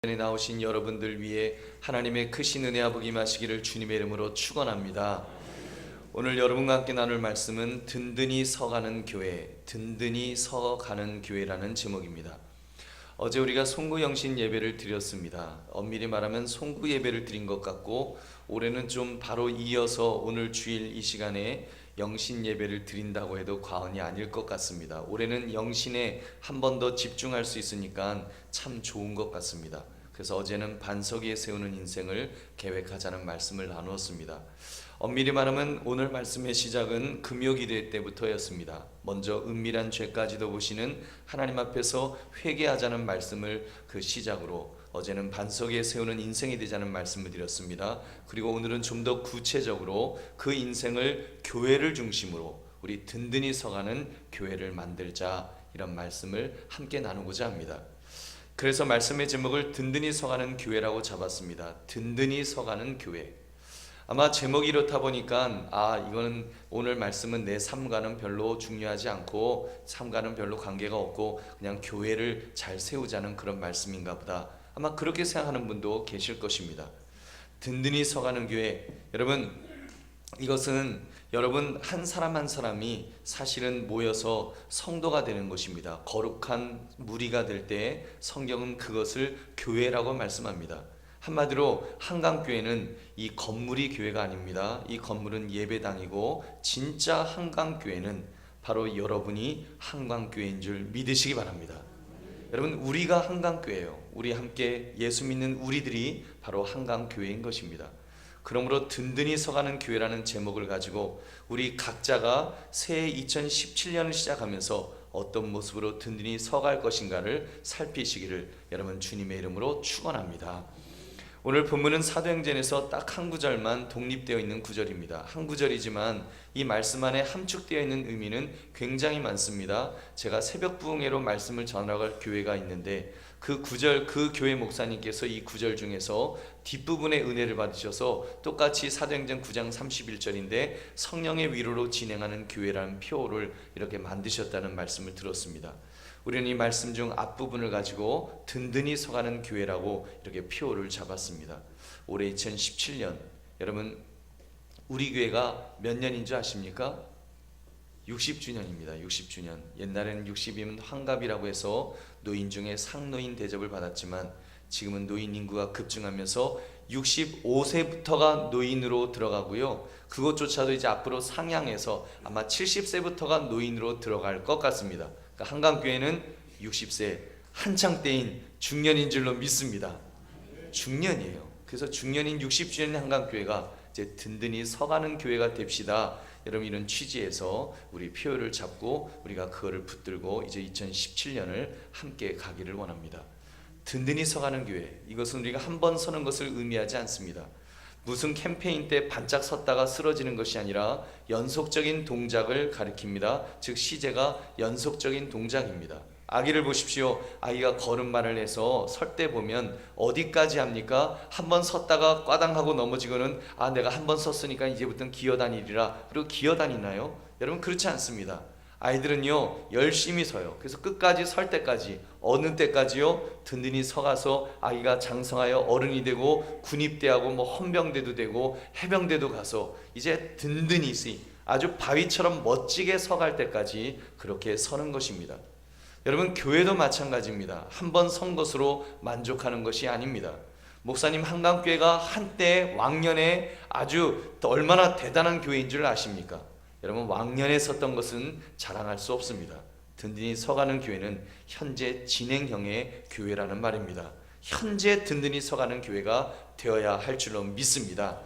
에 나오신 여러분들 위해 하나님의 크신 은혜 아버기 임하시기를 주님의 이름으로 축원합니다. 오늘 여러분과 함께 나눌 말씀은 든든히 서가는 교회, 든든히 서가는 교회라는 제목입니다. 어제 우리가 송구영신 예배를 드렸습니다. 엄밀히 말하면 송구 예배를 드린 것 같고, 올해는 좀 바로 이어서 오늘 주일 이 시간에 영신 예배를 드린다고 해도 과언이 아닐 것 같습니다. 올해는 영신에 한 번 더 집중할 수 있으니까 참 좋은 것 같습니다. 그래서 어제는 반석 위에 세우는 인생을 계획하자는 말씀을 나누었습니다. 엄밀히 말하면 오늘 말씀의 시작은 금요기도회 때부터였습니다. 먼저 은밀한 죄까지도 보시는 하나님 앞에서 회개하자는 말씀을 그 시작으로, 어제는 반석 위에 세우는 인생이 되자는 말씀을 드렸습니다. 그리고 오늘은 좀 더 구체적으로 그 인생을 교회를 중심으로 우리 든든히 서가는 교회를 만들자, 이런 말씀을 함께 나누고자 합니다. 그래서 말씀의 제목을 든든히 서가는 교회라고 잡았습니다. 든든히 서가는 교회. 아마 제목이 이렇다 보니까 이거는 오늘 말씀은 내 삶과는 별로 중요하지 않고 삶과는 별로 관계가 없고 그냥 교회를 잘 세우자는 그런 말씀인가 보다, 아마 그렇게 생각하는 분도 계실 것입니다. 든든히 서가는 교회, 여러분, 이것은 여러분 한 사람 한 사람이 사실은 모여서 성도가 되는 것입니다. 거룩한 무리가 될 때 성경은 그것을 교회라고 말씀합니다. 한마디로 한강교회는 이 건물이 교회가 아닙니다. 이 건물은 예배당이고, 진짜 한강교회는 바로 여러분이 한강교회인 줄 믿으시기 바랍니다. 여러분, 우리가 한강교회예요. 우리 함께 예수 믿는 우리들이 바로 한강교회인 것입니다. 그러므로 든든히 서가는 교회라는 제목을 가지고 우리 각자가 새해 2017년을 시작하면서 어떤 모습으로 든든히 서갈 것인가를 살피시기를 여러분 주님의 이름으로 축원합니다. 오늘 본문은 사도행전에서 딱 한 구절만 독립되어 있는 구절입니다. 한 구절이지만 이 말씀 안에 함축되어 있는 의미는 굉장히 많습니다. 제가 새벽 부흥회로 말씀을 전하갈 교회가 있는데 그 구절, 그 교회 목사님께서 이 구절 중에서 뒷부분의 은혜를 받으셔서 똑같이 사도행전 9장 31절인데 성령의 위로로 진행하는 교회라는 표어를 이렇게 만드셨다는 말씀을 들었습니다. 우리는 이 말씀 중 앞부분을 가지고 든든히 서가는 교회라고 이렇게 표어를 잡았습니다. 올해 2017년, 여러분 우리 교회가 몇 년인 줄 아십니까? 60주년입니다. 60주년. 옛날에는 60이면 환갑이라고 해서 노인 중에 상노인 대접을 받았지만 지금은 노인 인구가 급증하면서 65세부터가 노인으로 들어가고요. 그것조차도 이제 앞으로 상향해서 아마 70세부터가 노인으로 들어갈 것 같습니다. 그러니까 한강교회는 60세 한창 때인 중년인 줄로 믿습니다. 중년이에요. 그래서 중년인 60주년 한강교회가 이제 든든히 서가는 교회가 됩시다. 여러분, 이런 취지에서 우리 표어를 잡고 우리가 그거를 붙들고 이제 2017년을 함께 가기를 원합니다. 든든히 서가는 교회, 이것은 우리가 한 번 서는 것을 의미하지 않습니다. 무슨 캠페인 때 반짝 섰다가 쓰러지는 것이 아니라 연속적인 동작을 가리킵니다. 즉 시제가 연속적인 동작입니다. 아기를 보십시오. 아기가 걸음마를 해서 설 때 보면 어디까지 합니까? 한번 섰다가 꽈당하고 넘어지고는 내가 한번 섰으니까 이제부터는 기어다니리라. 그리고 기어다니나요? 여러분, 그렇지 않습니다. 아이들은요 열심히 서요. 그래서 끝까지 설 때까지, 어느 때까지요? 든든히 서가서 아이가 장성하여 어른이 되고 군입대하고 헌병대도 되고 해병대도 가서 이제 든든히 아주 바위처럼 멋지게 서갈 때까지 그렇게 서는 것입니다. 여러분, 교회도 마찬가지입니다. 한 번 선 것으로 만족하는 것이 아닙니다. 목사님, 한강교회가 한때 왕년에 아주 얼마나 대단한 교회인 줄 아십니까? 여러분, 왕년에 섰던 것은 자랑할 수 없습니다. 든든히 서가는 교회는 현재 진행형의 교회라는 말입니다. 현재 든든히 서가는 교회가 되어야 할 줄로 믿습니다.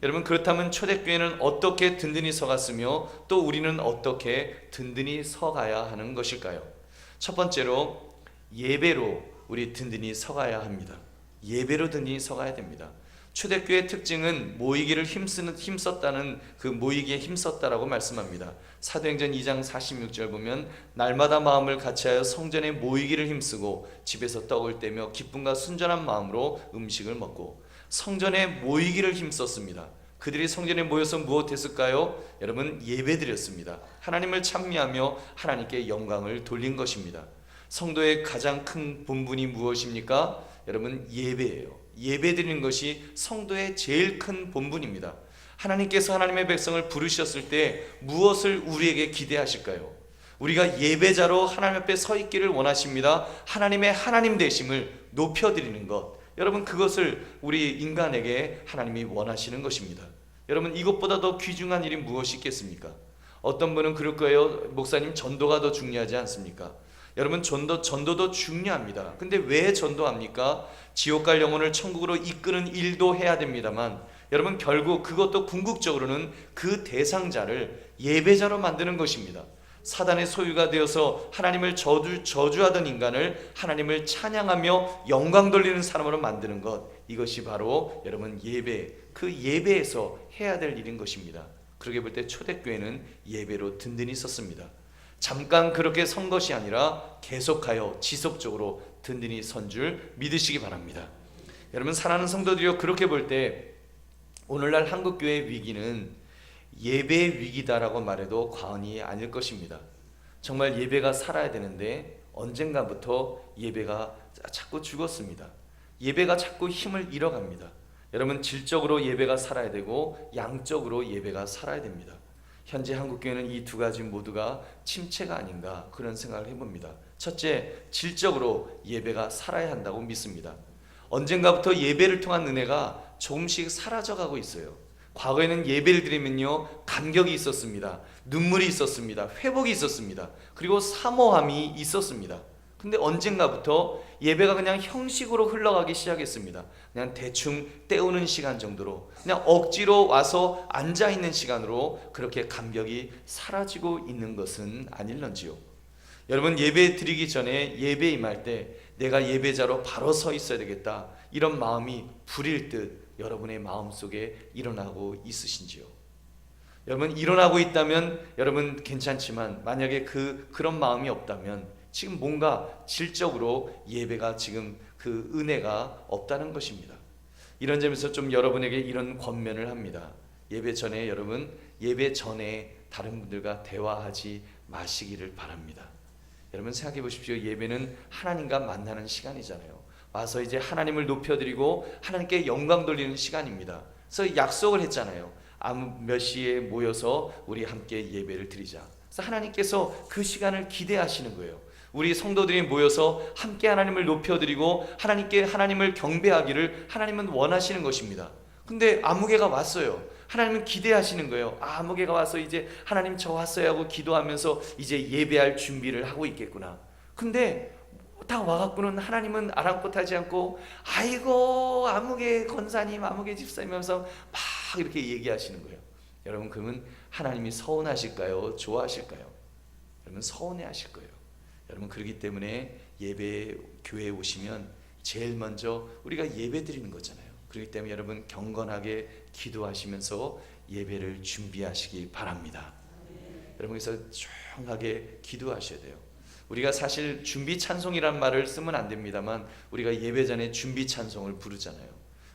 여러분, 그렇다면 초대교회는 어떻게 든든히 서갔으며 또 우리는 어떻게 든든히 서가야 하는 것일까요? 첫 번째로 예배로 우리 든든히 서가야 합니다. 예배로 든든히 서가야 됩니다. 초대교회의 특징은 모이기를 힘썼다는 그 모이기에 힘썼다라고 말씀합니다. 사도행전 2장 46절 보면 날마다 마음을 같이하여 성전에 모이기를 힘쓰고 집에서 떡을 떼며 기쁨과 순전한 마음으로 음식을 먹고, 성전에 모이기를 힘썼습니다. 그들이 성전에 모여서 무엇했을까요? 여러분, 예배드렸습니다. 하나님을 찬미하며 하나님께 영광을 돌린 것입니다. 성도의 가장 큰 본분이 무엇입니까? 여러분, 예배예요. 예배 드리는 것이 성도의 제일 큰 본분입니다. 하나님께서 하나님의 백성을 부르셨을 때 무엇을 우리에게 기대하실까요? 우리가 예배자로 하나님 앞에 서 있기를 원하십니다. 하나님의 하나님 되심을 높여드리는 것, 여러분, 그것을 우리 인간에게 하나님이 원하시는 것입니다. 여러분, 이것보다 더 귀중한 일이 무엇이 있겠습니까? 어떤 분은 그럴 거예요. 목사님, 전도가 더 중요하지 않습니까? 여러분, 전도도 중요합니다. 근데 왜 전도합니까? 지옥 갈 영혼을 천국으로 이끄는 일도 해야 됩니다만, 여러분, 결국 그것도 궁극적으로는 그 대상자를 예배자로 만드는 것입니다. 사단의 소유가 되어서 하나님을 저주하던 인간을 하나님을 찬양하며 영광 돌리는 사람으로 만드는 것, 이것이 바로 여러분 예배, 그 예배에서 해야 될 일인 것입니다. 그렇게 볼 때 초대교회는 예배로 든든히 섰습니다. 잠깐 그렇게 선 것이 아니라 계속하여 지속적으로 든든히 선 줄 믿으시기 바랍니다. 여러분, 사랑하는 성도들이여, 그렇게 볼 때 오늘날 한국교회의 위기는 예배의 위기다라고 말해도 과언이 아닐 것입니다. 정말 예배가 살아야 되는데 언젠가부터 예배가 자꾸 죽었습니다. 예배가 자꾸 힘을 잃어갑니다. 여러분, 질적으로 예배가 살아야 되고 양적으로 예배가 살아야 됩니다. 현재 한국교회는 이 두 가지 모두가 침체가 아닌가, 그런 생각을 해봅니다. 첫째, 질적으로 예배가 살아야 한다고 믿습니다. 언젠가부터 예배를 통한 은혜가 조금씩 사라져가고 있어요. 과거에는 예배를 드리면요, 감격이 있었습니다. 눈물이 있었습니다. 회복이 있었습니다. 그리고 사모함이 있었습니다. 근데 언젠가부터 예배가 그냥 형식으로 흘러가기 시작했습니다. 그냥 대충 때우는 시간 정도로, 그냥 억지로 와서 앉아있는 시간으로 그렇게 감격이 사라지고 있는 것은 아닐런지요. 여러분, 예배 드리기 전에, 예배 임할 때 내가 예배자로 바로 서 있어야 되겠다, 이런 마음이 불일 듯 여러분의 마음속에 일어나고 있으신지요? 여러분, 일어나고 있다면 여러분 괜찮지만, 만약에 그런 마음이 없다면 지금 뭔가 질적으로 예배가 지금 그 은혜가 없다는 것입니다. 이런 점에서 좀 여러분에게 이런 권면을 합니다. 예배 전에, 여러분, 예배 전에 다른 분들과 대화하지 마시기를 바랍니다. 여러분, 생각해 보십시오. 예배는 하나님과 만나는 시간이잖아요. 와서 이제 하나님을 높여드리고 하나님께 영광 돌리는 시간입니다. 그래서 약속을 했잖아요. 몇 시에 모여서 우리 함께 예배를 드리자. 그래서 하나님께서 그 시간을 기대하시는 거예요. 우리 성도들이 모여서 함께 하나님을 높여드리고 하나님께 하나님을 경배하기를 하나님은 원하시는 것입니다. 근데 아무개가 왔어요. 하나님은 기대하시는 거예요. 아무개가 와서 이제 하나님 저 왔어요 하고 기도하면서 이제 예배할 준비를 하고 있겠구나. 근데 다 와갖고는 하나님은 아랑곳하지 않고, 아이고 아무개 권사님, 아무개 집사님 하면서 막 이렇게 얘기하시는 거예요. 여러분, 그러면 하나님이 서운하실까요? 좋아하실까요? 여러분, 서운해하실 거예요. 여러분, 그렇기 때문에 예배 교회에 오시면 제일 먼저 우리가 예배 드리는 거잖아요. 그렇기 때문에 여러분, 경건하게 기도하시면서 예배를 준비하시기 바랍니다. 여러분, 그래서 조용하게 기도하셔야 돼요. 우리가 사실 준비 찬송이란 말을 쓰면 안 됩니다만, 우리가 예배 전에 준비 찬송을 부르잖아요.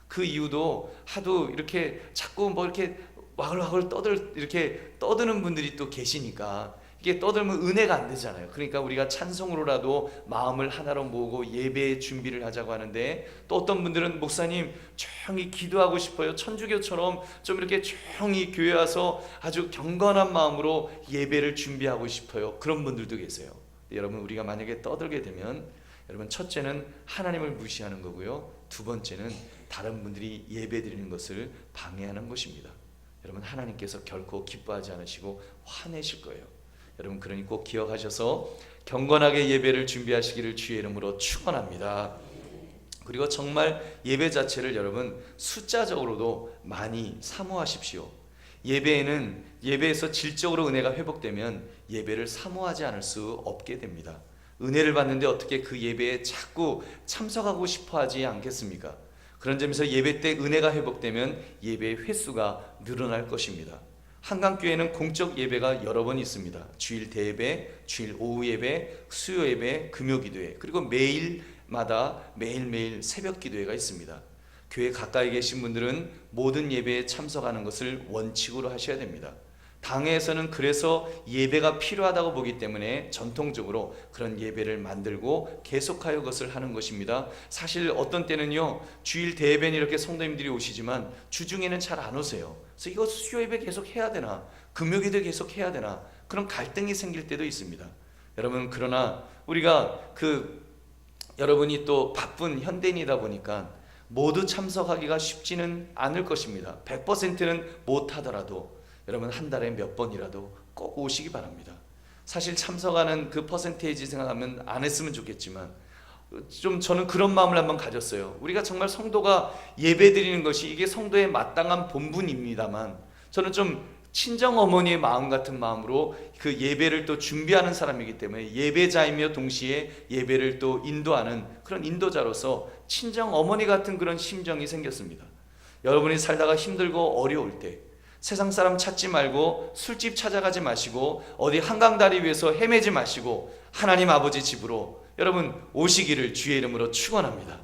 그 이유도 하도 이렇게 자꾸 뭐 이렇게 와글와글 이렇게 떠드는 분들이 또 계시니까, 이게 떠들면 은혜가 안 되잖아요. 그러니까 우리가 찬송으로라도 마음을 하나로 모으고 예배의 준비를 하자고 하는데, 또 어떤 분들은 목사님 조용히 기도하고 싶어요. 천주교처럼 좀 이렇게 조용히 교회 와서 아주 경건한 마음으로 예배를 준비하고 싶어요. 그런 분들도 계세요. 여러분, 우리가 만약에 떠들게 되면, 여러분, 첫째는 하나님을 무시하는 거고요, 두 번째는 다른 분들이 예배 드리는 것을 방해하는 것입니다. 여러분, 하나님께서 결코 기뻐하지 않으시고 화내실 거예요. 여러분, 그러니 꼭 기억하셔서 경건하게 예배를 준비하시기를 주의 이름으로 축원합니다. 그리고 정말 예배 자체를 여러분 숫자적으로도 많이 사모하십시오. 예배에서 질적으로 은혜가 회복되면 예배를 사모하지 않을 수 없게 됩니다. 은혜를 받는데 어떻게 그 예배에 자꾸 참석하고 싶어 하지 않겠습니까? 그런 점에서 예배 때 은혜가 회복되면 예배의 횟수가 늘어날 것입니다. 한강교회는 공적 예배가 여러 번 있습니다. 주일 대예배, 주일 오후 예배, 수요 예배, 금요 기도회, 그리고 매일매일 새벽 기도회가 있습니다. 교회 가까이 계신 분들은 모든 예배에 참석하는 것을 원칙으로 하셔야 됩니다. 당회에서는 그래서 예배가 필요하다고 보기 때문에 전통적으로 그런 예배를 만들고 계속하여 그것을 하는 것입니다. 사실 어떤 때는요, 주일 대예배는 이렇게 성도님들이 오시지만 주중에는 잘 안 오세요. 그래서 이거 수요 예배 계속 해야 되나, 금요기도 계속 해야 되나, 그런 갈등이 생길 때도 있습니다. 여러분, 그러나 우리가 여러분이 또 바쁜 현대인이다 보니까 모두 참석하기가 쉽지는 않을 것입니다. 100%는 못하더라도 여러분 한 달에 몇 번이라도 꼭 오시기 바랍니다. 사실 참석하는 그 퍼센테이지 생각하면 안 했으면 좋겠지만 좀 저는 그런 마음을 한번 가졌어요. 우리가 정말 성도가 예배 드리는 것이 이게 성도의 마땅한 본분입니다만, 저는 좀 친정 어머니의 마음 같은 마음으로 그 예배를 또 준비하는 사람이기 때문에 예배자이며 동시에 예배를 또 인도하는 그런 인도자로서 친정 어머니 같은 그런 심정이 생겼습니다. 여러분이 살다가 힘들고 어려울 때 세상 사람 찾지 말고 술집 찾아가지 마시고 어디 한강다리 위에서 헤매지 마시고 하나님 아버지 집으로 여러분 오시기를 주의 이름으로 축원합니다.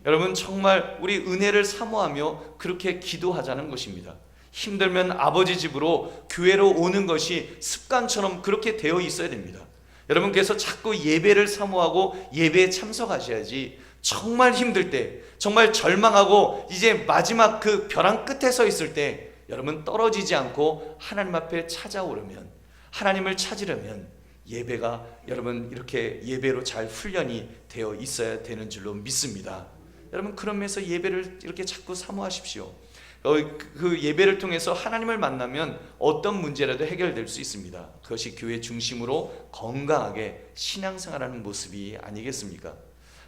여러분 정말 우리 은혜를 사모하며 그렇게 기도하자는 것입니다. 힘들면 아버지 집으로 교회로 오는 것이 습관처럼 그렇게 되어 있어야 됩니다. 여러분 그래서 자꾸 예배를 사모하고 예배에 참석하셔야지, 정말 힘들 때, 정말 절망하고 이제 마지막 그 벼랑 끝에 서 있을 때 여러분 떨어지지 않고 하나님 앞에 찾아오려면, 하나님을 찾으려면 예배가 여러분 이렇게 예배로 잘 훈련이 되어 있어야 되는 줄로 믿습니다. 여러분 그런 면에서 예배를 이렇게 자꾸 사모하십시오. 그 예배를 통해서 하나님을 만나면 어떤 문제라도 해결될 수 있습니다. 그것이 교회 중심으로 건강하게 신앙생활하는 모습이 아니겠습니까?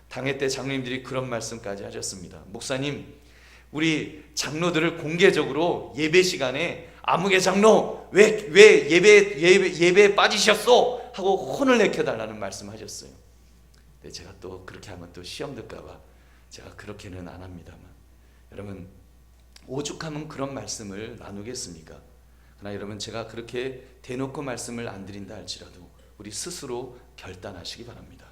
당회 때 장로님들이 그런 말씀까지 하셨습니다. 목사님, 우리 장로들을 공개적으로 예배 시간에 아무개 장로 왜 예배에 빠지셨어? 하고 혼을 내켜달라는 말씀하셨어요. 근데 제가 또 그렇게 하면 또 시험 들까봐 제가 그렇게는 안 합니다만, 여러분 오죽하면 그런 말씀을 나누겠습니까? 그러나 여러분 제가 그렇게 대놓고 말씀을 안 드린다 할지라도 우리 스스로 결단하시기 바랍니다.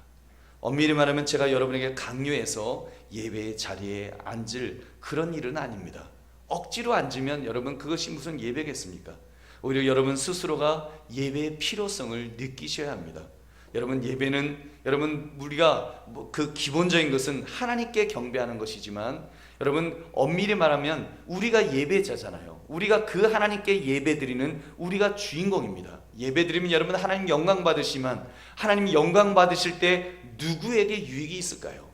엄밀히 말하면 제가 여러분에게 강요해서 예배의 자리에 앉을 그런 일은 아닙니다. 억지로 앉으면 여러분 그것이 무슨 예배겠습니까? 오히려 여러분 스스로가 예배의 필요성을 느끼셔야 합니다. 여러분 예배는 여러분 우리가 그 기본적인 것은 하나님께 경배하는 것이지만, 여러분 엄밀히 말하면 우리가 예배자잖아요. 우리가 그 하나님께 예배드리는 우리가 주인공입니다. 예배드리면 여러분 하나님 영광 받으시면, 하나님 영광 받으실 때 누구에게 유익이 있을까요?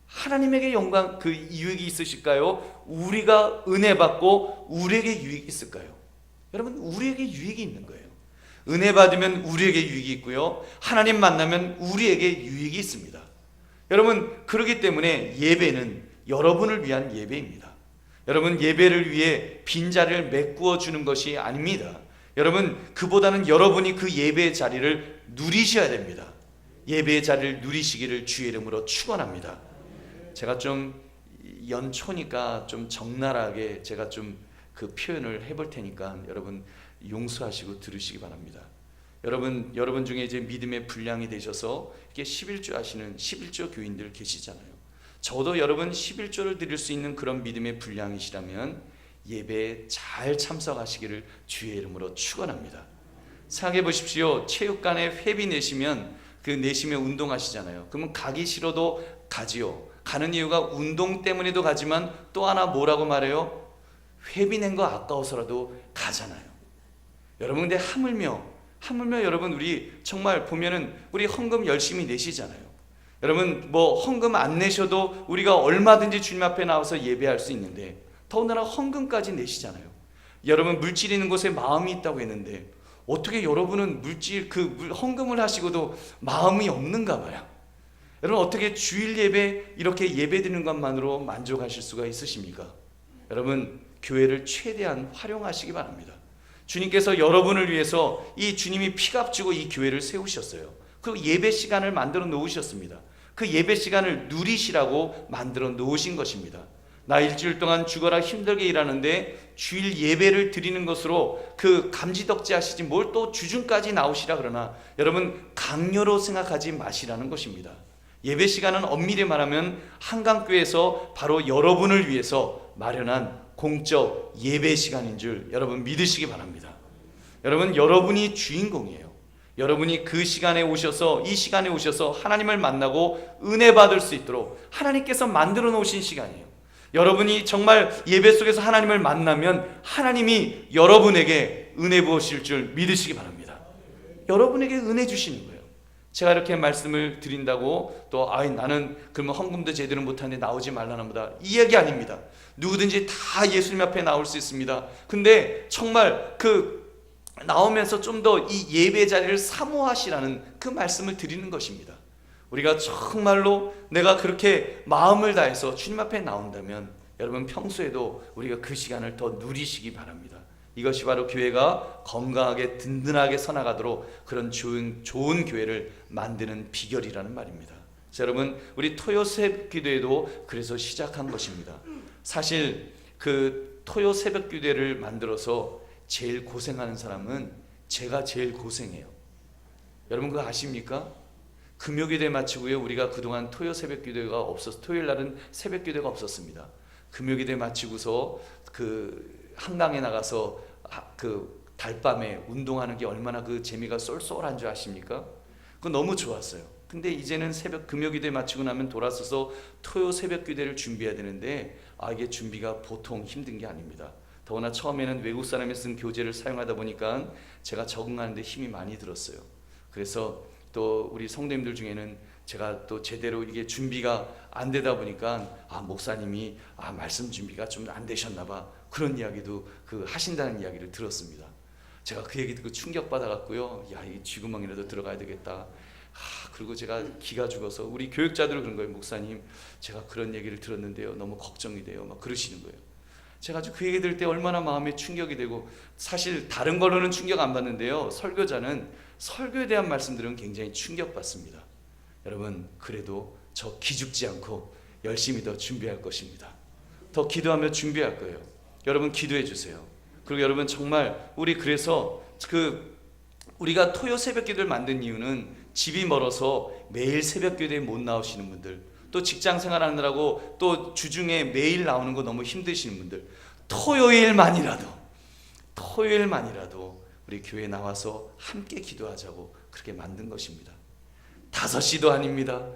하나님에게 영광 그 유익이 있으실까요? 우리가 은혜 받고 우리에게 유익이 있을까요? 여러분 우리에게 유익이 있는 거예요. 은혜 받으면 우리에게 유익이 있고요, 하나님 만나면 우리에게 유익이 있습니다. 여러분 그렇기 때문에 예배는 여러분을 위한 예배입니다. 여러분 예배를 위해 빈자리를 메꾸어 주는 것이 아닙니다. 여러분 그보다는 여러분이 그 예배의 자리를 누리셔야 됩니다. 예배의 자리를 누리시기를 주의 이름으로 축원합니다. 제가 좀 연초니까 좀 적나라하게 제가 좀 그 표현을 해볼 테니까 여러분 용서하시고 들으시기 바랍니다. 여러분 중에 이제 믿음의 분량이 되셔서 이렇게 11조 하시는 11조 교인들 계시잖아요. 저도 여러분 11조를 드릴 수 있는 그런 믿음의 분량이시라면 예배에 잘 참석하시기를 주의 이름으로 축원합니다. 생각해 보십시오. 체육관에 회비 내시면 운동하시잖아요. 그러면 가기 싫어도 가지요. 가는 이유가 운동 때문에도 가지만 또 하나 뭐라고 말해요? 회비 낸 거 아까워서라도 가잖아요. 여러분 근데 하물며 여러분 우리 정말 보면은 우리 헌금 열심히 내시잖아요. 여러분 뭐 헌금 안 내셔도 우리가 얼마든지 주님 앞에 나와서 예배할 수 있는데 더군다나 헌금까지 내시잖아요. 여러분 물질 있는 곳에 마음이 있다고 했는데 어떻게 여러분은 헌금을 하시고도 마음이 없는가 봐요. 여러분 어떻게 주일 예배 이렇게 예배 드리는 것만으로 만족하실 수가 있으십니까? 여러분 교회를 최대한 활용하시기 바랍니다. 주님께서 여러분을 위해서 이 주님이 피값주고 이 교회를 세우셨어요. 그리고 예배 시간을 만들어 놓으셨습니다. 그 예배 시간을 누리시라고 만들어 놓으신 것입니다. 나 일주일 동안 죽어라 힘들게 일하는데 주일 예배를 드리는 것으로 그 감지덕지 하시지 뭘 또 주중까지 나오시라 그러나, 여러분 강요로 생각하지 마시라는 것입니다. 예배 시간은 엄밀히 말하면 한강교회에서 바로 여러분을 위해서 마련한 공적 예배 시간인 줄 여러분 믿으시기 바랍니다. 여러분, 여러분이 주인공이에요. 여러분이 그 시간에 오셔서, 이 시간에 오셔서 하나님을 만나고 은혜 받을 수 있도록 하나님께서 만들어 놓으신 시간이에요. 여러분이 정말 예배 속에서 하나님을 만나면 하나님이 여러분에게 은혜 부으실 줄 믿으시기 바랍니다. 여러분에게 은혜 주시는 거예요. 제가 이렇게 말씀을 드린다고 또 나는 그러면 헌금도 제대로 못하는데 나오지 말라나 보다, 이 얘기 아닙니다. 누구든지 다 예수님 앞에 나올 수 있습니다. 근데 정말 나오면서 좀 더 이 예배 자리를 사모하시라는 그 말씀을 드리는 것입니다. 우리가 정말로 내가 그렇게 마음을 다해서 주님 앞에 나온다면 여러분, 평소에도 우리가 그 시간을 더 누리시기 바랍니다. 이것이 바로 교회가 건강하게 든든하게 서나가도록 그런 좋은 교회를 만드는 비결이라는 말입니다. 자, 여러분, 우리 토요 새벽 기도회도 그래서 시작한 것입니다. 사실 그 토요 새벽 기도회를 만들어서 제일 고생하는 사람은 제가 제일 고생해요. 여러분, 그거 아십니까? 금요기도에 마치고요, 우리가 그동안 토요 새벽 기도회가 없어서 토요일 날은 새벽 기도회가 없었습니다. 금요기도에 마치고서 한강에 나가서 달밤에 운동하는 게 얼마나 그 재미가 쏠쏠한 줄 아십니까? 그거 너무 좋았어요. 근데 이제는 금요기도에 마치고 나면 돌아서서 토요 새벽 기도회를 준비해야 되는데 이게 준비가 보통 힘든 게 아닙니다. 더구나 처음에는 외국 사람이 쓴 교재를 사용하다 보니까 제가 적응하는데 힘이 많이 들었어요. 그래서 또 우리 성도님들 중에는 제가 또 제대로 이게 준비가 안 되다 보니까 목사님이 말씀 준비가 좀 안 되셨나 봐, 그런 이야기도 하신다는 이야기를 들었습니다. 제가 그 얘기 듣고 충격받아 갖고요, 이 쥐구멍이라도 들어가야 되겠다. 그리고 제가 기가 죽어서 우리 교육자들 그런 거예요. 목사님, 제가 그런 얘기를 들었는데요, 너무 걱정이 돼요, 막 그러시는 거예요. 제가 그 얘기 들을 때 얼마나 마음에 충격이 되고, 사실 다른 걸로는 충격 안 받는데요, 설교자는 설교에 대한 말씀들은 굉장히 충격받습니다. 여러분, 그래도 저 기죽지 않고 열심히 더 준비할 것입니다. 더 기도하며 준비할 거예요. 여러분, 기도해 주세요. 그리고 여러분, 정말 그래서 우리가 토요 새벽 기도를 만든 이유는 집이 멀어서 매일 새벽 기도에 못 나오시는 분들, 또 직장 생활하느라고 또 주중에 매일 나오는 거 너무 힘드시는 분들, 토요일만이라도 우리 교회에 나와서 함께 기도하자고 그렇게 만든 것입니다. 5시도 아닙니다.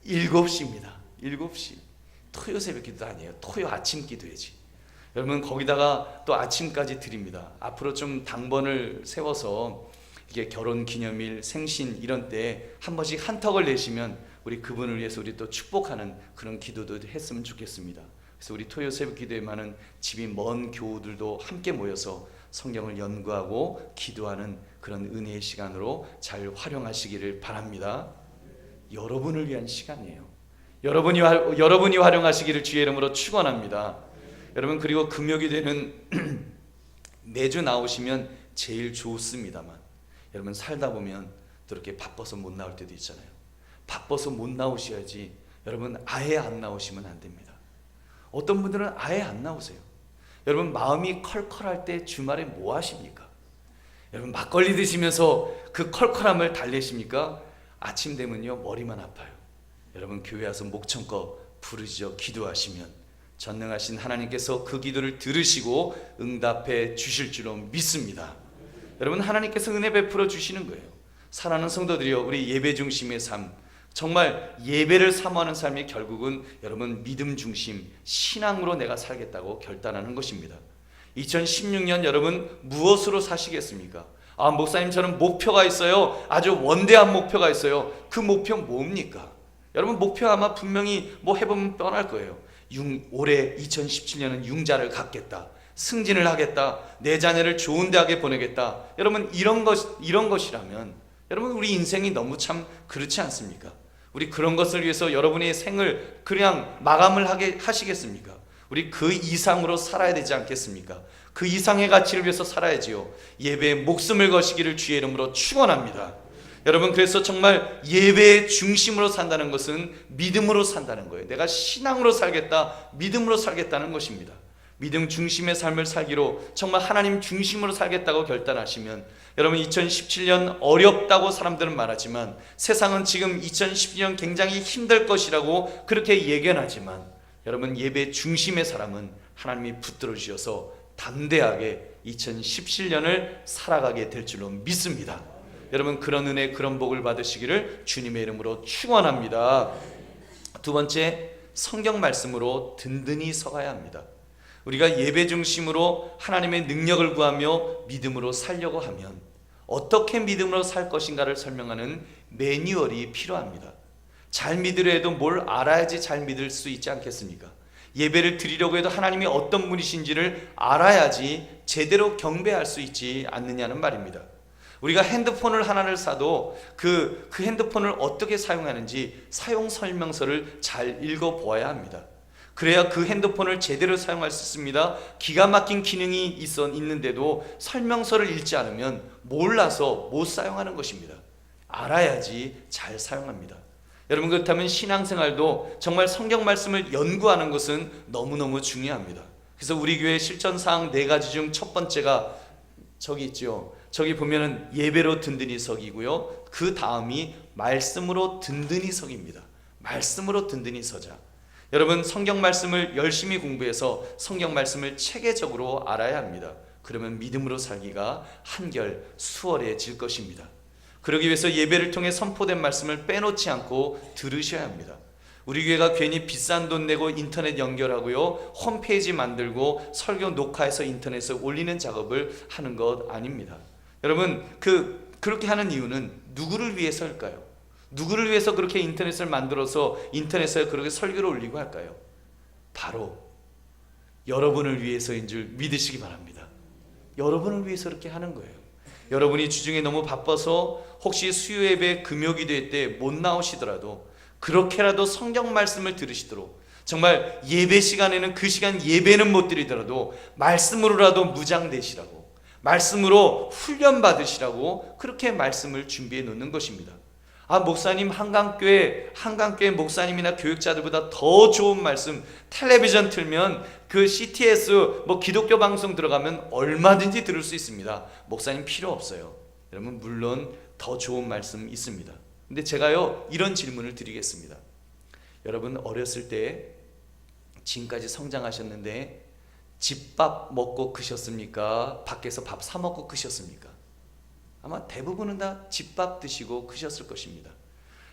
7시입니다. 7시. 토요 새벽 기도 아니에요. 토요 아침 기도회지. 여러분, 거기다가 또 아침까지 드립니다. 앞으로 좀 당번을 세워서 이게 결혼 기념일, 생신 이런 때 한 번씩 한턱을 내시면 우리 그분을 위해서 우리 또 축복하는 그런 기도도 했으면 좋겠습니다. 그래서 우리 토요 새벽 기도에 많은 집이 먼 교우들도 함께 모여서 성경을 연구하고 기도하는 그런 은혜의 시간으로 잘 활용하시기를 바랍니다. 여러분을 위한 시간이에요. 여러분이 활용하시기를 주의 이름으로 축원합니다. 여러분, 그리고 금요기도에는 매주 나오시면 제일 좋습니다만, 여러분, 살다 보면 또 이렇게 바빠서 못 나올 때도 있잖아요. 바빠서 못 나오셔야지. 여러분, 아예 안 나오시면 안 됩니다. 어떤 분들은 아예 안 나오세요. 여러분, 마음이 컬컬할 때 주말에 뭐 하십니까? 여러분, 막걸리 드시면서 그 컬컬함을 달래십니까? 아침 되면요, 머리만 아파요. 여러분, 교회 와서 목청껏 부르짖어 기도하시면 전능하신 하나님께서 그 기도를 들으시고 응답해 주실 줄로 믿습니다. 여러분, 하나님께서 은혜 베풀어 주시는 거예요. 사랑하는 성도들이여, 우리 예배 중심의 삶, 정말 예배를 사모하는 삶이 결국은 여러분 믿음 중심, 신앙으로 내가 살겠다고 결단하는 것입니다. 2016년 여러분 무엇으로 사시겠습니까? 목사님, 저는 목표가 있어요. 아주 원대한 목표가 있어요. 그 목표 뭡니까? 여러분, 목표 아마 분명히 해보면 뻔할 거예요. 올해 2017년은 융자를 갖겠다, 승진을 하겠다, 내 자녀를 좋은 대학에 보내겠다. 여러분, 이런 것이라면 여러분, 우리 인생이 너무 참 그렇지 않습니까? 우리 그런 것을 위해서 여러분의 생을 그냥 마감을 하시겠습니까? 우리 그 이상으로 살아야 되지 않겠습니까? 그 이상의 가치를 위해서 살아야지요. 예배에 목숨을 거시기를 주의 이름으로 축원합니다. 여러분, 그래서 정말 예배의 중심으로 산다는 것은 믿음으로 산다는 거예요. 내가 신앙으로 살겠다, 믿음으로 살겠다는 것입니다. 믿음 중심의 삶을 살기로 정말 하나님 중심으로 살겠다고 결단하시면, 여러분, 2017년 어렵다고 사람들은 말하지만 세상은 지금 2017년 굉장히 힘들 것이라고 그렇게 예견하지만, 여러분, 예배 중심의 사람은 하나님이 붙들어 주셔서 담대하게 2017년을 살아가게 될 줄로 믿습니다. 여러분, 그런 은혜, 그런 복을 받으시기를 주님의 이름으로 축원합니다. 두 번째, 성경 말씀으로 든든히 서가야 합니다. 우리가 예배 중심으로 하나님의 능력을 구하며 믿음으로 살려고 하면 어떻게 믿음으로 살 것인가를 설명하는 매뉴얼이 필요합니다. 잘 믿으려 해도 뭘 알아야지 잘 믿을 수 있지 않겠습니까? 예배를 드리려고 해도 하나님이 어떤 분이신지를 알아야지 제대로 경배할 수 있지 않느냐는 말입니다. 우리가 핸드폰을 하나를 사도 그 핸드폰을 어떻게 사용하는지 사용 설명서를 잘 읽어보아야 합니다. 그래야 그 핸드폰을 제대로 사용할 수 있습니다. 기가 막힌 기능이 있는데도 설명서를 읽지 않으면 몰라서 못 사용하는 것입니다. 알아야지 잘 사용합니다. 여러분, 그렇다면 신앙생활도 정말 성경 말씀을 연구하는 것은 너무너무 중요합니다. 그래서 우리 교회 실천사항 4가지 중 첫 번째가 저기 있죠. 저기 보면은 예배로 든든히 서기고요. 그 다음이 말씀으로 든든히 서기입니다. 말씀으로 든든히 서자. 여러분, 성경 말씀을 열심히 공부해서 성경 말씀을 체계적으로 알아야 합니다. 그러면 믿음으로 살기가 한결 수월해질 것입니다. 그러기 위해서 예배를 통해 선포된 말씀을 빼놓지 않고 들으셔야 합니다. 우리 교회가 괜히 비싼 돈 내고 인터넷 연결하고요, 홈페이지 만들고 설교 녹화해서 인터넷에 올리는 작업을 하는 것 아닙니다. 여러분, 그렇게 하는 이유는 누구를 위해서일까요? 누구를 위해서 그렇게 인터넷을 만들어서 인터넷에 그렇게 설교를 올리고 할까요? 바로 여러분을 위해서인 줄 믿으시기 바랍니다. 여러분을 위해서 그렇게 하는 거예요. 여러분이 주중에 너무 바빠서 혹시 수요 예배 금요기도 때 못 나오시더라도 그렇게라도 성경 말씀을 들으시도록, 정말 예배 시간에는 그 시간 예배는 못 드리더라도 말씀으로라도 무장되시라고, 말씀으로 훈련 받으시라고 그렇게 말씀을 준비해 놓는 것입니다. 목사님, 한강교회 목사님이나 교육자들보다 더 좋은 말씀 텔레비전 틀면 그 CTS 기독교 방송 들어가면 얼마든지 들을 수 있습니다. 목사님 필요 없어요. 여러분, 물론 더 좋은 말씀 있습니다. 근데 제가요, 이런 질문을 드리겠습니다. 여러분, 어렸을 때 지금까지 성장하셨는데 집밥 먹고 크셨습니까? 밖에서 밥 사 먹고 크셨습니까? 아마 대부분은 다 집밥 드시고 크셨을 것입니다.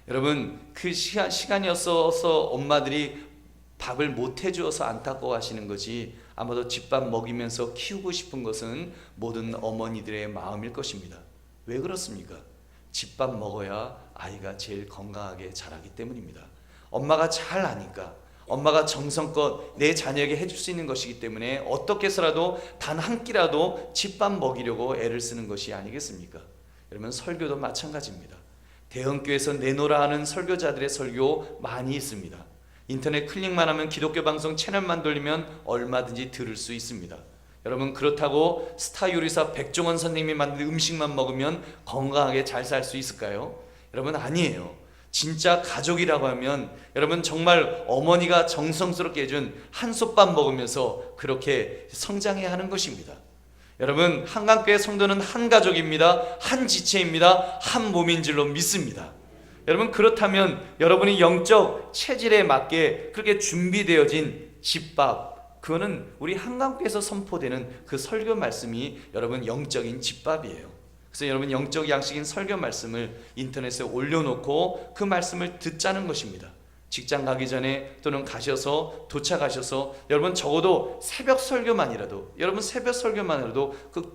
여러분, 그 시간이었어서 엄마들이 밥을 못 해주어서 안타까워하시는 거지, 아마도 집밥 먹이면서 키우고 싶은 것은 모든 어머니들의 마음일 것입니다. 왜 그렇습니까? 집밥 먹어야 아이가 제일 건강하게 자라기 때문입니다. 엄마가 잘 아니까, 엄마가 정성껏 내 자녀에게 해줄 수 있는 것이기 때문에 어떻게 해서라도 단 한 끼라도 집밥 먹이려고 애를 쓰는 것이 아니겠습니까? 여러분, 설교도 마찬가지입니다. 대형교회에서 내놓으라 하는 설교자들의 설교 많이 있습니다. 인터넷 클릭만 하면 기독교 방송 채널만 돌리면 얼마든지 들을 수 있습니다. 여러분, 그렇다고 스타 요리사 백종원 선생님이 만든 음식만 먹으면 건강하게 잘 살 수 있을까요? 여러분, 아니에요. 진짜 가족이라고 하면 여러분, 정말 어머니가 정성스럽게 해준 한솥밥 먹으면서 그렇게 성장해야 하는 것입니다. 여러분, 한강교회 성도는 한 가족입니다. 한 지체입니다. 한 몸인 줄로 믿습니다. 여러분, 그렇다면 여러분이 영적 체질에 맞게 그렇게 준비되어진 집밥, 그거는 우리 한강교회에서 선포되는 그 설교 말씀이 여러분 영적인 집밥이에요. 그래서 여러분, 영적 양식인 설교 말씀을 인터넷에 올려놓고 그 말씀을 듣자는 것입니다. 직장 가기 전에 또는 도착하셔서 여러분, 적어도 새벽 설교만이라도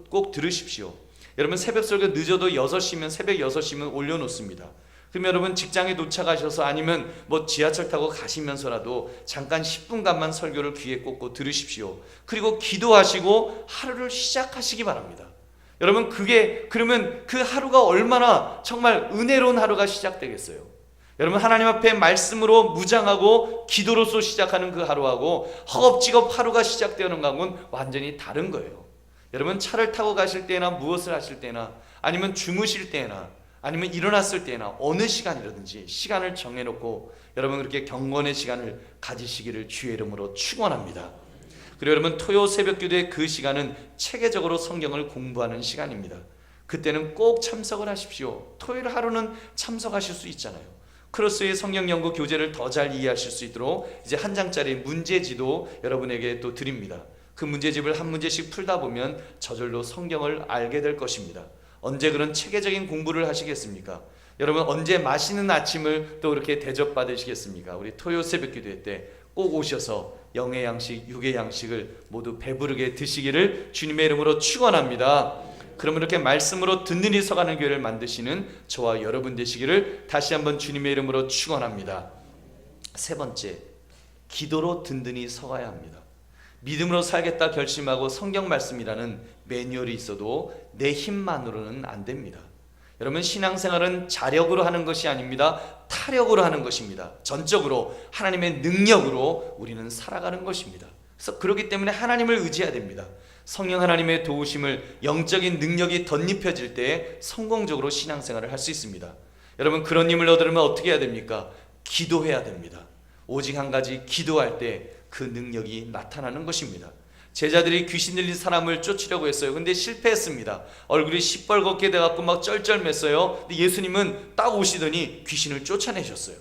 꼭 들으십시오. 여러분, 새벽 설교 늦어도 6시면 새벽 6시면 올려놓습니다. 그럼 여러분, 직장에 도착하셔서 아니면 지하철 타고 가시면서라도 잠깐 10분간만 설교를 귀에 꽂고 들으십시오. 그리고 기도하시고 하루를 시작하시기 바랍니다. 여러분, 그러면 그 하루가 얼마나 정말 은혜로운 하루가 시작되겠어요. 여러분, 하나님 앞에 말씀으로 무장하고 기도로서 시작하는 그 하루하고 허겁지겁 하루가 시작되는 것은 완전히 다른 거예요. 여러분, 차를 타고 가실 때나 무엇을 하실 때나 아니면 주무실 때나 아니면 일어났을 때나 어느 시간이라든지 시간을 정해놓고 여러분, 그렇게 경건의 시간을 가지시기를 주의 이름으로 축원합니다. 그리고 여러분, 토요 새벽 기도의 그 시간은 체계적으로 성경을 공부하는 시간입니다. 그때는 꼭 참석을 하십시오. 토요일 하루는 참석하실 수 있잖아요. 크로스의 성경 연구 교재를 더 잘 이해하실 수 있도록 이제 한 장짜리 문제지도 여러분에게 또 드립니다. 그 문제집을 한 문제씩 풀다 보면 저절로 성경을 알게 될 것입니다. 언제 그런 체계적인 공부를 하시겠습니까? 여러분 언제 맛있는 아침을 또 그렇게 대접받으시겠습니까? 우리 토요 새벽 기도회 때 꼭 오셔서 영의 양식, 육의 양식을 모두 배부르게 드시기를 주님의 이름으로 축원합니다. 그러면 이렇게 말씀으로 든든히 서가는 교회를 만드시는 저와 여러분 되시기를 다시 한번 주님의 이름으로 축원합니다. 세 번째, 기도로 든든히 서가야 합니다. 믿음으로 살겠다 결심하고 성경 말씀이라는 매뉴얼이 있어도 내 힘만으로는 안 됩니다. 여러분 신앙생활은 자력으로 하는 것이 아닙니다. 타력으로 하는 것입니다. 전적으로 하나님의 능력으로 우리는 살아가는 것입니다. 그래서 그렇기 때문에 하나님을 의지해야 됩니다. 성령 하나님의 도우심을 영적인 능력이 덧입혀질 때 성공적으로 신앙생활을 할 수 있습니다. 여러분 그런 힘을 얻으려면 어떻게 해야 됩니까? 기도해야 됩니다. 오직 한 가지, 기도할 때 그 능력이 나타나는 것입니다. 제자들이 귀신 들린 사람을 쫓으려고 했어요. 근데 실패했습니다. 얼굴이 시뻘겋게 돼갖고 막 쩔쩔맸어요. 근데 예수님은 딱 오시더니 귀신을 쫓아내셨어요.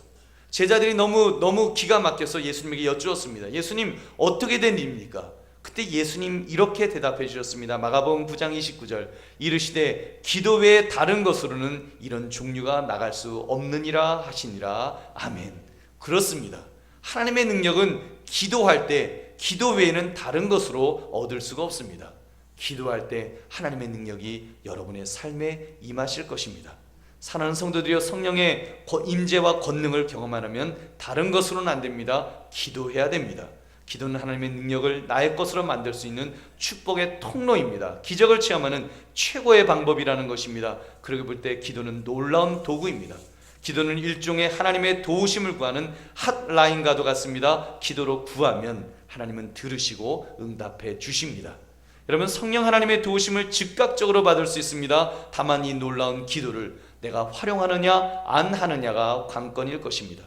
제자들이 너무 기가 막혀서 예수님에게 여쭈었습니다. 예수님 어떻게 된 일입니까? 그때 예수님 이렇게 대답해 주셨습니다. 마가복음 9장 29절 이르시되 기도 외에 다른 것으로는 이런 종류가 나갈 수 없느니라 하시니라. 아멘. 그렇습니다. 하나님의 능력은 기도할 때 기도 외에는 다른 것으로 얻을 수가 없습니다. 기도할 때 하나님의 능력이 여러분의 삶에 임하실 것입니다. 사랑하는 성도들이여, 성령의 임재와 권능을 경험하려면 다른 것으로는 안 됩니다. 기도해야 됩니다. 기도는 하나님의 능력을 나의 것으로 만들 수 있는 축복의 통로입니다. 기적을 체험하는 최고의 방법이라는 것입니다. 그렇게 볼 때 기도는 놀라운 도구입니다. 기도는 일종의 하나님의 도우심을 구하는 핫라인과도 같습니다. 기도로 구하면 하나님은 들으시고 응답해 주십니다. 여러분 성령 하나님의 도우심을 즉각적으로 받을 수 있습니다. 다만 이 놀라운 기도를 내가 활용하느냐 안 하느냐가 관건일 것입니다.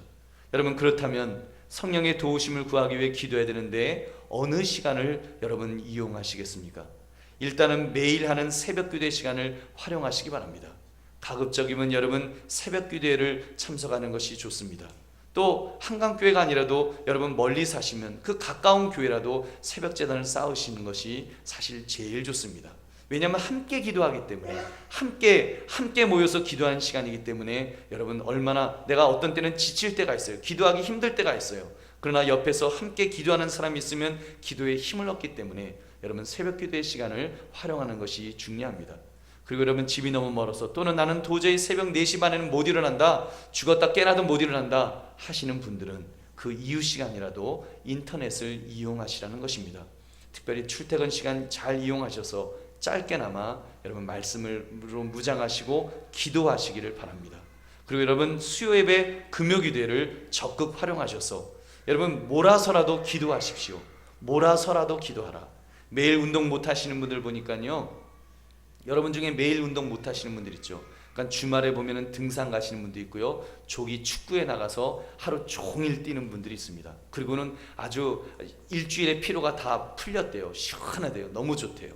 여러분 그렇다면 성령의 도우심을 구하기 위해 기도해야 되는데 어느 시간을 여러분 이용하시겠습니까? 일단은 매일 하는 새벽 기도의 시간을 활용하시기 바랍니다. 가급적이면 여러분 새벽 기도회를 참석하는 것이 좋습니다. 또 한강교회가 아니라도 여러분 멀리 사시면 그 가까운 교회라도 새벽 제단을 쌓으시는 것이 사실 제일 좋습니다. 왜냐하면 함께 기도하기 때문에 함께 모여서 기도하는 시간이기 때문에 여러분 얼마나 내가 어떤 때는 지칠 때가 있어요. 기도하기 힘들 때가 있어요. 그러나 옆에서 함께 기도하는 사람이 있으면 기도에 힘을 얻기 때문에 여러분 새벽 기도의 시간을 활용하는 것이 중요합니다. 그리고 여러분 집이 너무 멀어서 또는 나는 도저히 새벽 4시 반에는 못 일어난다, 죽었다 깨나도 못 일어난다 하시는 분들은 그 이후 시간이라도 인터넷을 이용하시라는 것입니다. 특별히 출퇴근 시간 잘 이용하셔서 짧게나마 여러분 말씀으로 무장하시고 기도하시기를 바랍니다. 그리고 여러분 수요 예배 금요 기도회를 적극 활용하셔서 여러분 몰아서라도 기도하십시오. 몰아서라도 기도하라. 매일 운동 못 하시는 분들 보니까요, 여러분 중에 매일 운동 못 하시는 분들 있죠. 그러니까 주말에 보면은 등산 가시는 분도 있고요, 조기 축구에 나가서 하루 종일 뛰는 분들이 있습니다. 그리고는 아주 일주일의 피로가 다 풀렸대요. 시원하대요. 너무 좋대요.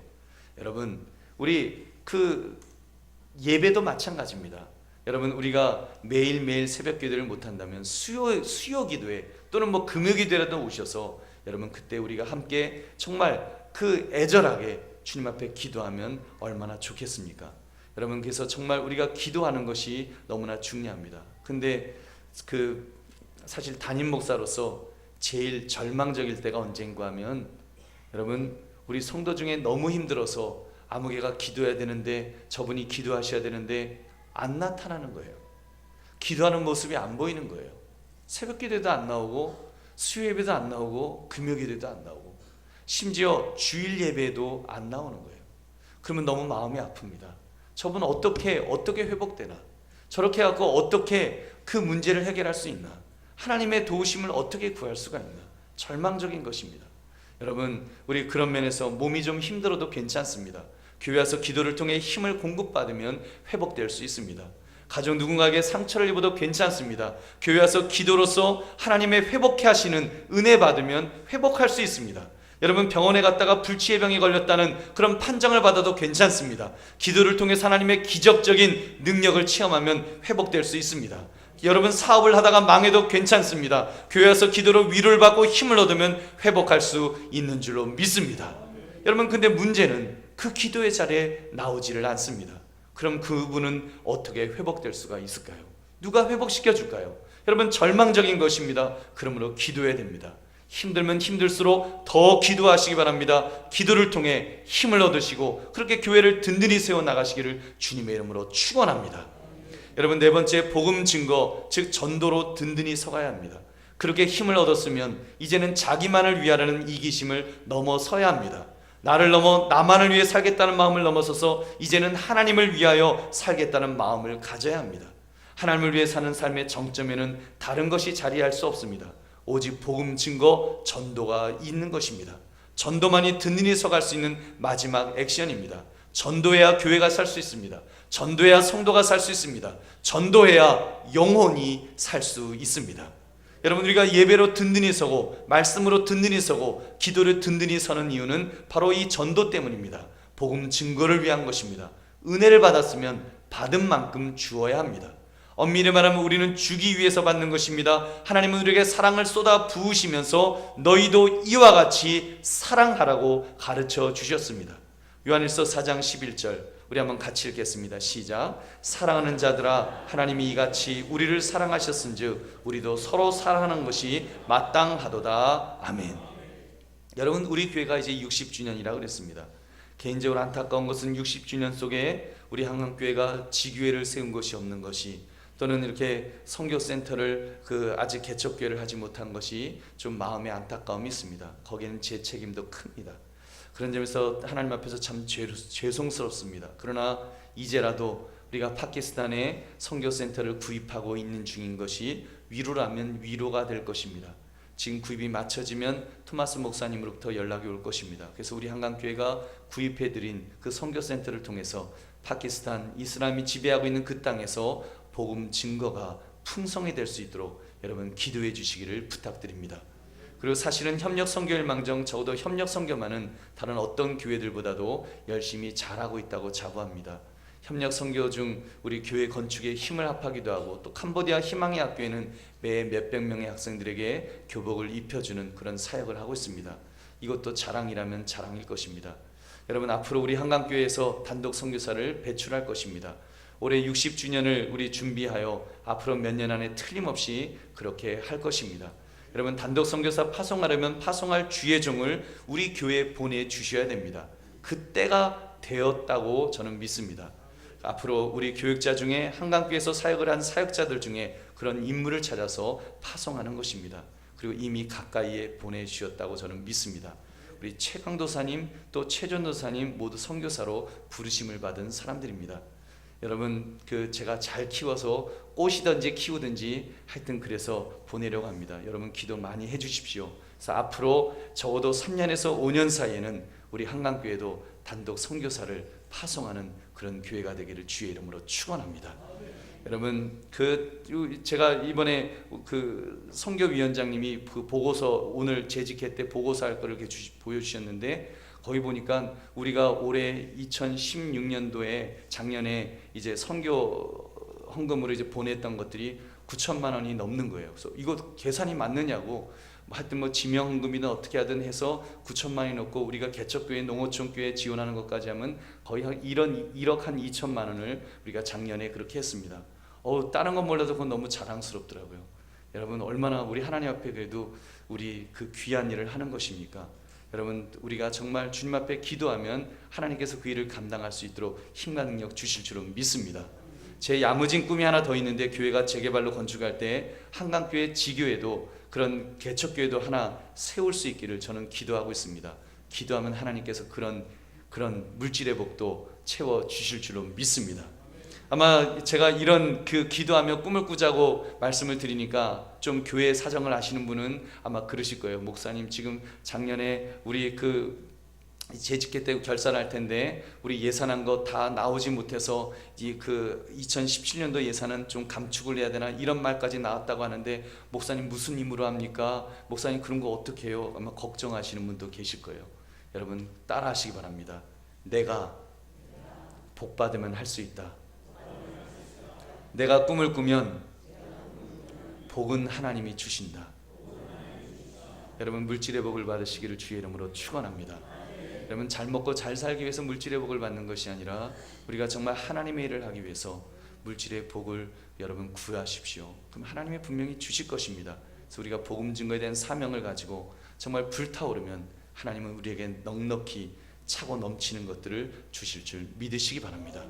여러분 우리 그 예배도 마찬가지입니다. 여러분 우리가 매일매일 새벽 기도를 못 한다면 수요 기도회 또는 뭐 금요 기도회라도 오셔서 여러분 그때 우리가 함께 정말 그 애절하게 주님 앞에 기도하면 얼마나 좋겠습니까? 여러분 그래서 정말 우리가 기도하는 것이 너무나 중요합니다. 근데 사실 담임 목사로서 제일 절망적일 때가 언젠가 하면 여러분 우리 성도 중에 너무 힘들어서 아무개가 기도해야 되는데 저분이 기도하셔야 되는데 안 나타나는 거예요. 기도하는 모습이 안 보이는 거예요. 새벽 기도도 안 나오고 수요 예배도 안 나오고 금요 기도도 안 나오고 심지어 주일 예배도 안 나오는 거예요. 그러면 너무 마음이 아픕니다. 저분 어떻게 회복되나? 저렇게 해갖고 어떻게 그 문제를 해결할 수 있나? 하나님의 도우심을 어떻게 구할 수가 있나? 절망적인 것입니다. 여러분 우리 그런 면에서 몸이 좀 힘들어도 괜찮습니다. 교회 와서 기도를 통해 힘을 공급받으면 회복될 수 있습니다. 가족 누군가에게 상처를 입어도 괜찮습니다. 교회 와서 기도로서 하나님의 회복해 하시는 은혜 받으면 회복할 수 있습니다. 여러분 병원에 갔다가 불치의 병이 걸렸다는 그런 판정을 받아도 괜찮습니다. 기도를 통해 하나님의 기적적인 능력을 체험하면 회복될 수 있습니다. 여러분 사업을 하다가 망해도 괜찮습니다. 교회 와서 기도로 위로를 받고 힘을 얻으면 회복할 수 있는 줄로 믿습니다. 여러분 근데 문제는 그 기도의 자리에 나오지를 않습니다. 그럼 그분은 어떻게 회복될 수가 있을까요? 누가 회복시켜 줄까요? 여러분 절망적인 것입니다. 그러므로 기도해야 됩니다. 힘들면 힘들수록 더 기도하시기 바랍니다. 기도를 통해 힘을 얻으시고 그렇게 교회를 든든히 세워나가시기를 주님의 이름으로 축원합니다. 여러분 네 번째, 복음 증거, 즉 전도로 든든히 서가야 합니다. 그렇게 힘을 얻었으면 이제는 자기만을 위하라는 이기심을 넘어서야 합니다. 나를 넘어 나만을 위해 살겠다는 마음을 넘어서서 이제는 하나님을 위하여 살겠다는 마음을 가져야 합니다. 하나님을 위해 사는 삶의 정점에는 다른 것이 자리할 수 없습니다. 오직 복음 증거, 전도가 있는 것입니다. 전도만이 든든히 서갈 수 있는 마지막 액션입니다. 전도해야 교회가 살 수 있습니다. 전도해야 성도가 살 수 있습니다. 전도해야 영혼이 살 수 있습니다. 여러분 우리가 예배로 든든히 서고 말씀으로 든든히 서고 기도를 든든히 서는 이유는 바로 이 전도 때문입니다. 복음 증거를 위한 것입니다. 은혜를 받았으면 받은 만큼 주어야 합니다. 엄밀히 말하면 우리는 주기 위해서 받는 것입니다. 하나님은 우리에게 사랑을 쏟아 부으시면서 너희도 이와 같이 사랑하라고 가르쳐 주셨습니다. 요한일서 4장 11절 우리 한번 같이 읽겠습니다. 시작. 사랑하는 자들아 하나님이 이같이 우리를 사랑하셨은즉 우리도 서로 사랑하는 것이 마땅하도다. 아멘. 여러분 우리 교회가 이제 60주년이라고 그랬습니다. 개인적으로 안타까운 것은 60주년 속에 우리 한강교회가 지교회를 세운 것이 없는 것이, 또는 이렇게 선교센터를 아직 개척교회를 하지 못한 것이 좀 마음의 안타까움이 있습니다. 거기에는 제 책임도 큽니다. 그런 점에서 하나님 앞에서 참 죄송스럽습니다. 그러나 이제라도 우리가 파키스탄에 선교센터를 구입하고 있는 중인 것이 위로라면 위로가 될 것입니다. 지금 구입이 마쳐지면 토마스 목사님으로부터 연락이 올 것입니다. 그래서 우리 한강교회가 구입해드린 그 선교센터를 통해서 파키스탄 이슬람이 지배하고 있는 그 땅에서 복음 증거가 풍성히 될 수 있도록 여러분 기도해 주시기를 부탁드립니다. 그리고 사실은 협력 선교일망정 적어도 협력 선교만은 다른 어떤 교회들보다도 열심히 잘하고 있다고 자부합니다. 협력 선교 중 우리 교회 건축에 힘을 합하기도 하고, 또 캄보디아 희망의 학교에는 매 몇백 명의 학생들에게 교복을 입혀주는 그런 사역을 하고 있습니다. 이것도 자랑이라면 자랑일 것입니다. 여러분 앞으로 우리 한강교회에서 단독 선교사를 배출할 것입니다. 올해 60주년을 우리 준비하여 앞으로 몇 년 안에 틀림없이 그렇게 할 것입니다. 여러분 단독 선교사 파송하려면 파송할 주의 종을 우리 교회에 보내주셔야 됩니다. 그때가 되었다고 저는 믿습니다. 앞으로 우리 교육자 중에 한강교회에서 사역을 한 사역자들 중에 그런 인물을 찾아서 파송하는 것입니다. 그리고 이미 가까이에 보내주셨다고 저는 믿습니다. 우리 최강도사님 또 최전도사님 모두 선교사로 부르심을 받은 사람들입니다. 여러분 제가 잘 키워서 꽃이든지 키우든지 하여튼 그래서 보내려고 합니다. 여러분 기도 많이 해주십시오. 그래서 앞으로 적어도 3년에서 5년 사이에는 우리 한강교회도 단독 선교사를 파송하는 그런 교회가 되기를 주의 이름으로 축원합니다. 여러분 제가 이번에 선교위원장님이 보고서 오늘 재직회 때 보고서 할 거를 이렇게 보여주셨는데, 거기 보니까 우리가 올해 2016년도에 작년에 이제 선교 헌금으로 이제 보냈던 것들이 9천만 원이 넘는 거예요. 그래서 이거 계산이 맞느냐고, 하여튼 지명 헌금이든 어떻게 하든 해서 9천만 원이 넘고, 우리가 개척교회 농어촌교회 지원하는 것까지 하면 거의 한 1억 한 2천만 원을 우리가 작년에 그렇게 했습니다. 다른 건 몰라도 그건 너무 자랑스럽더라고요. 여러분 얼마나 우리 하나님 앞에 그래도 우리 귀한 일을 하는 것입니까? 여러분 우리가 정말 주님 앞에 기도하면 하나님께서 그 일을 감당할 수 있도록 힘과 능력 주실 줄로 믿습니다. 제 야무진 꿈이 하나 더 있는데, 교회가 재개발로 건축할 때 한강교회 지교회도 그런 개척교회도 하나 세울 수 있기를 저는 기도하고 있습니다. 기도하면 하나님께서 그런 물질의 복도 채워 주실 줄로 믿습니다. 아마 제가 이런 기도하며 꿈을 꾸자고 말씀을 드리니까 좀 교회 사정을 아시는 분은 아마 그러실 거예요. 목사님 지금 작년에 우리 재직회 때 결산할 텐데 우리 예산한 거 다 나오지 못해서 2017년도 예산은 좀 감축을 해야 되나, 이런 말까지 나왔다고 하는데, 목사님 무슨 힘으로 합니까? 목사님 그런 거 어떻게 해요? 아마 걱정하시는 분도 계실 거예요. 여러분 따라 하시기 바랍니다. 내가 복 받으면 할 수 있다. 내가 꿈을 꾸면 복은 하나님이 주신다. 여러분 물질의 복을 받으시기를 주의 이름으로 축원합니다. 여러분 잘 먹고 잘 살기 위해서 물질의 복을 받는 것이 아니라 우리가 정말 하나님의 일을 하기 위해서 물질의 복을 여러분 구하십시오. 그럼 하나님이 분명히 주실 것입니다. 그래서 우리가 복음 증거에 대한 사명을 가지고 정말 불타오르면 하나님은 우리에게 넉넉히 차고 넘치는 것들을 주실 줄 믿으시기 바랍니다.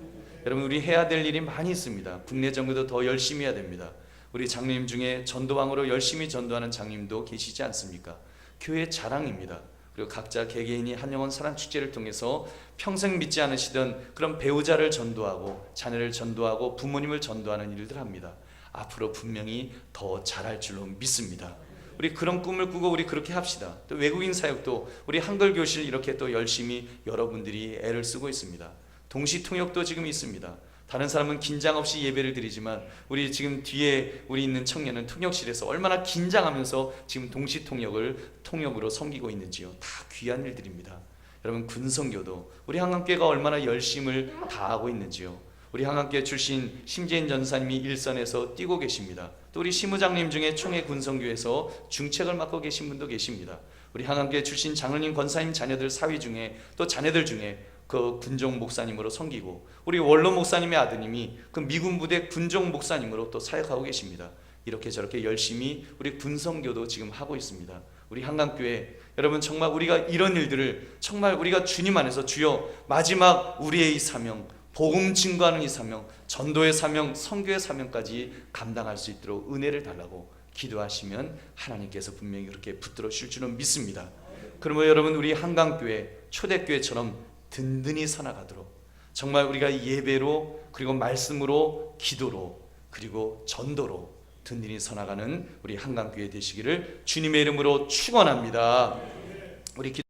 여러분 우리 해야 될 일이 많이 있습니다. 국내 정부도 더 열심히 해야 됩니다. 우리 장로님 중에 전도왕으로 열심히 전도하는 장로님도 계시지 않습니까? 교회의 자랑입니다. 그리고 각자 개개인이 한 영혼 사랑 축제를 통해서 평생 믿지 않으시던 그런 배우자를 전도하고 자녀를 전도하고 부모님을 전도하는 일들 합니다. 앞으로 분명히 더 잘할 줄로 믿습니다. 우리 그런 꿈을 꾸고 우리 그렇게 합시다. 또 외국인 사역도 우리 한글 교실 이렇게 또 열심히 여러분들이 애를 쓰고 있습니다. 동시 통역도 지금 있습니다. 다른 사람은 긴장 없이 예배를 드리지만 우리 지금 뒤에 우리 있는 청년은 통역실에서 얼마나 긴장하면서 지금 동시 통역으로 섬기고 있는지요. 다 귀한 일들입니다. 여러분 군성교도 우리 한강교회가 얼마나 열심을 다하고 있는지요. 우리 한강교회 출신 심재인 전사님이 일선에서 뛰고 계십니다. 또 우리 시무장님 중에 총회 군성교회에서 중책을 맡고 계신 분도 계십니다. 우리 한강교회 출신 장로님 권사님 자녀들 사위 중에 또 자녀들 중에 그 군종 목사님으로 섬기고 우리 원로 목사님의 아드님이 그 미군 부대 군종 목사님으로 또 사역하고 계십니다. 이렇게 저렇게 열심히 우리 군성교도 지금 하고 있습니다. 우리 한강교회 여러분 정말 우리가 이런 일들을 정말 우리가 주님 안에서 주여 마지막 우리의 이 사명 복음 증거하는 이 사명 전도의 사명 선교의 사명까지 감당할 수 있도록 은혜를 달라고 기도하시면 하나님께서 분명히 그렇게 붙들어 주실 줄은 믿습니다. 그러면 여러분 우리 한강교회 초대교회처럼 든든히 서나가도록 정말 우리가 예배로 그리고 말씀으로 기도로 그리고 전도로 든든히 서나가는 우리 한강교회 되시기를 주님의 이름으로 축원합니다. 우리